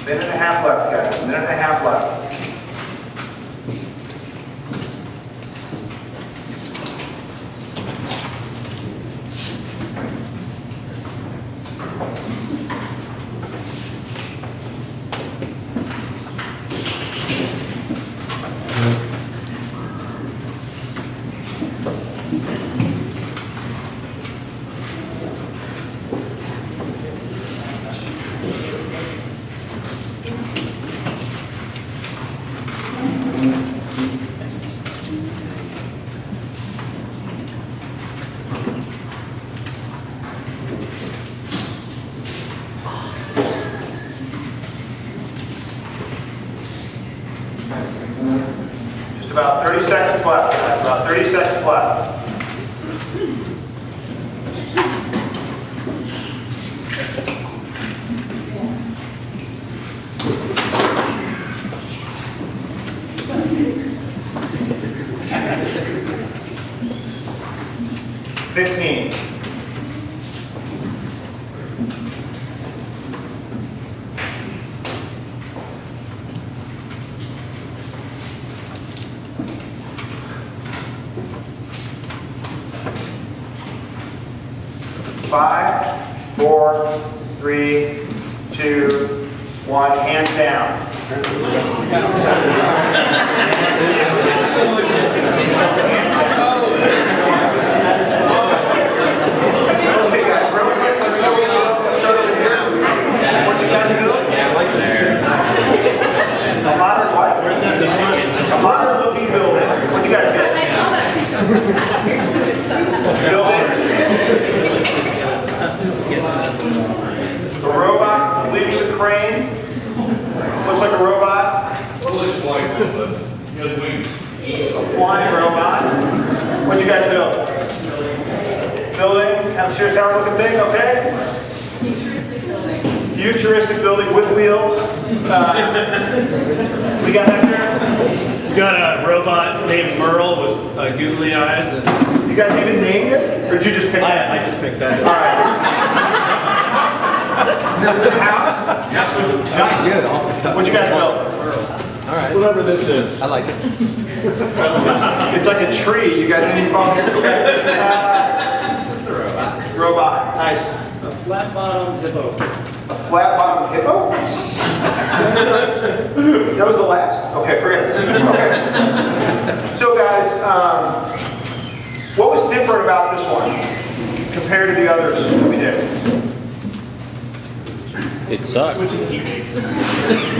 Minute and a half left, guys. Minute and a half left. Just about 30 seconds left, guys. About 30 seconds left. $15. Five, four, three, two, one. Hands down. Okay, guys, real quick, let's start over here. What you guys do? A modern what? A modern looking building. What you guys do? I saw that too, so Building. A robot leaves a crane. Looks like a robot. It looks like it, but he has wings. A flying robot. What'd you guys build? Building. Upstairs tower looking thing, okay? futuristic building. Futuristic building with wheels. We got that there? We got a robot named Merle with googly eyes. And You guys even named it? Or did you just pick that? I just picked that. All right. House? Nice. Good. What'd you guys build? All right. Whatever this is. I like it. It's like a tree. You guys didn't even follow me. Just a robot. Robot. Nice. A flat bottom hippo. A flat bottom hippo? That was the last? Okay, forget it. Okay. So guys, what was different about this one compared to the others that we did? It sucked. Switching teammates.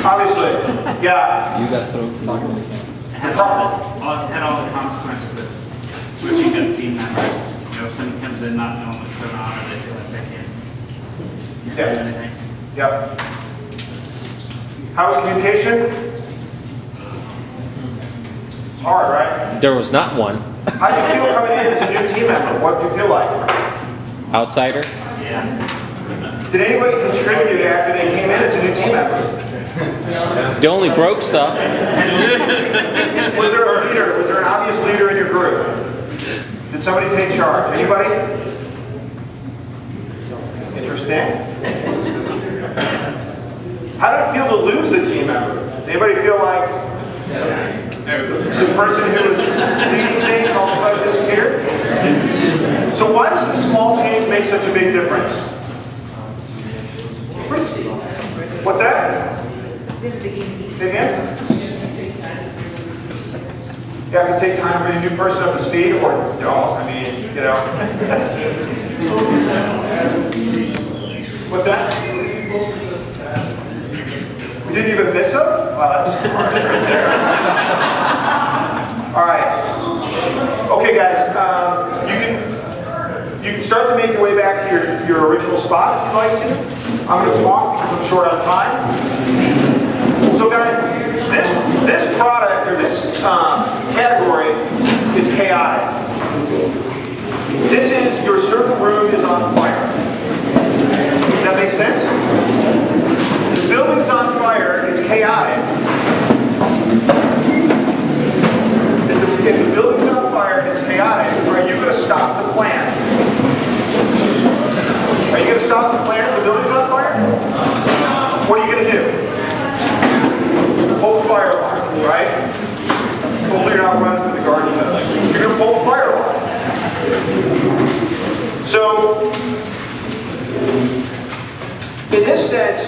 Obviously, yeah. You got to talk about that. Had all the consequences of switching up team members. You know, if someone comes in not knowing what's going on, or they feel like they can't do anything. Yep. How was communication? It's hard, right? There was not one. How did you feel coming in as a new team member? What did you feel like? Outsider? Yeah. Did anybody contribute after they came in as a new team member? The only broke stuff. Was there a leader? Was there an obvious leader in your group? Did somebody take charge? Anybody? Interesting. How did it feel to lose the team member? Anybody feel like the person who was leading things all of a sudden disappeared? So why does the small change make such a big difference? What's that? Say again? You have to take time to bring a new person up to speed, or don't. I mean, you know. What's that? We didn't even miss him? Wow, that's smart. All right. Okay, guys. You can start to make your way back to your original spot if you'd like to. I'm going to talk because I'm short on time. So, guys, this product or this category is chaotic. This is your server room is on fire. Does that make sense? The building's on fire. It's chaotic. If the building's on fire, it's chaotic. Are you going to stop the plan? Are you going to stop the plan if the building's on fire? What are you going to do? So, in this sense,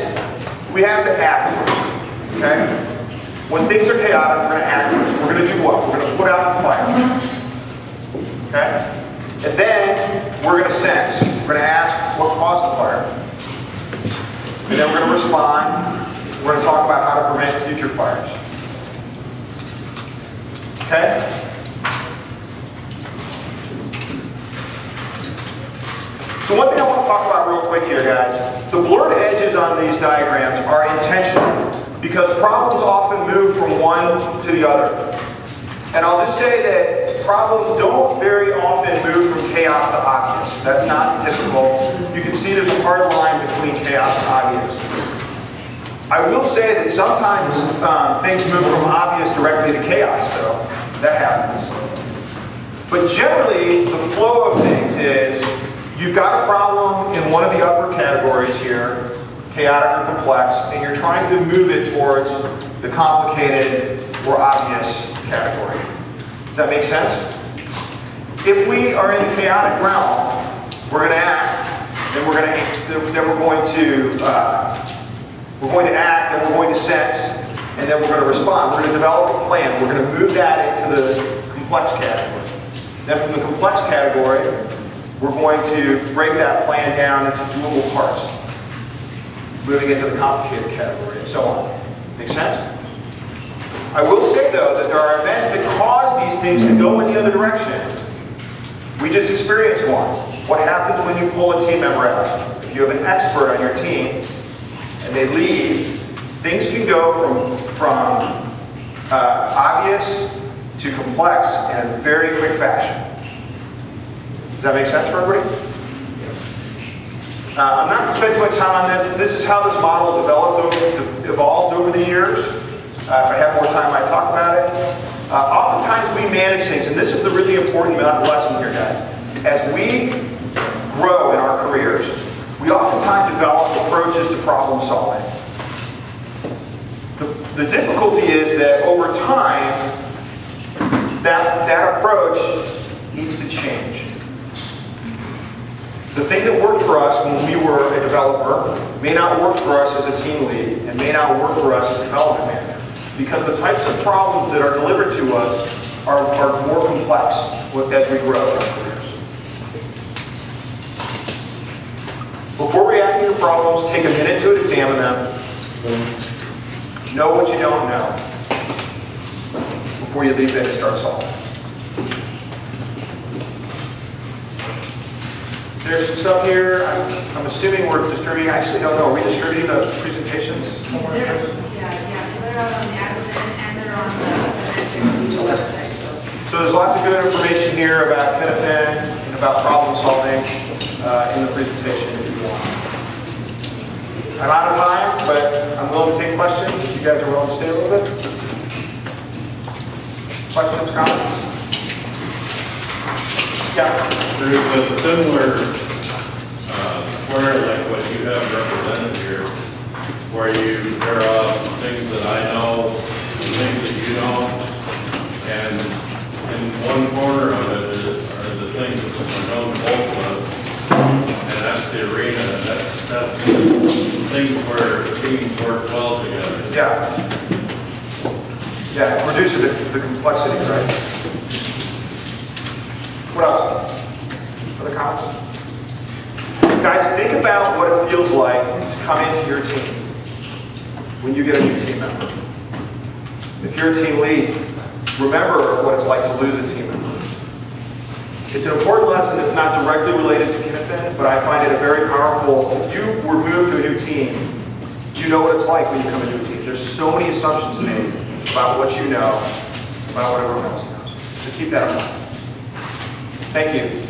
we have to act first, okay? When things are chaotic, we're going to act first. We're going to do what? We're going to put out the fire, okay? And then we're going to sense. We're going to ask what caused the fire. And then we're going to respond. We're going to talk about how to prevent future fires. Okay? So one thing I want to talk about real quick here, guys. The blurred edges on these diagrams are intentional because problems often move from one to the other. And I'll just say that problems don't very often move from chaos to obvious. That's not typical. You can see there's a hard line between chaos and obvious. I will say that sometimes things move from obvious directly to chaos, though. That happens. But generally, the flow of things is you've got a problem in one of the upper categories here, chaotic or complex, and you're trying to move it towards the complicated or obvious category. Does that make sense? If we are in the chaotic realm, we're going to act, then we're going to act, then we're going to sense, and then we're going to respond. We're going to develop a plan. We're going to move that into the complex category. Then from the complex category, we're going to break that plan down into doable parts, moving into the complicated category, and so on. Make sense? I will say, though, that there are events that cause these things to go in the other direction. We just experienced one. What happens when you pull a team member out? If you have an expert on your team, and they leave, things can go from obvious to complex in a very quick fashion. Does that make sense for everybody? I'm not going to spend too much time on this. This is how this model has evolved over the years. If I have more time, I talk about it. Oftentimes we manage things, and this is the really important lesson here, guys. As we grow in our careers, we oftentimes develop approaches to problem solving. The difficulty is that over time, that approach needs to change. The thing that worked for us when we were a developer may not work for us as a team lead and may not work for us as a development manager because the types of problems that are delivered to us are more complex as we grow in our careers. Before reacting to problems, take a minute to examine them. Know what you don't know before you leap in and start solving. There's some stuff here. I'm assuming we're distributing. I actually don't know. Are we distributing the presentations somewhere? Yeah, so they're out on the admin and they're on the website. So there's lots of good information here about Kinefin and about problem solving in the presentation if you want. I'm out of time, but I'm willing to take questions if you guys are willing to stay a little bit. Questions, comments? Yeah. There's a similar square like what you have represented here, where you pair up things that I know and things that you don't, and in one corner of it are the things that are known to both of us, and that's the arena. That's things where teams work well together. Yeah. Yeah, it reduces the complexity, right? What else? Other comments? Guys, think about what it feels like to come into your team when you get a new team member. If you're a team lead, remember what it's like to lose a team member. It's an important lesson that's not directly related to Kinefin, but I find it a very powerful. If you were moved to a new team, you know what it's like when you come into a team. There's so many assumptions made about what you know, about what everyone else knows. So keep that in mind. Thank you.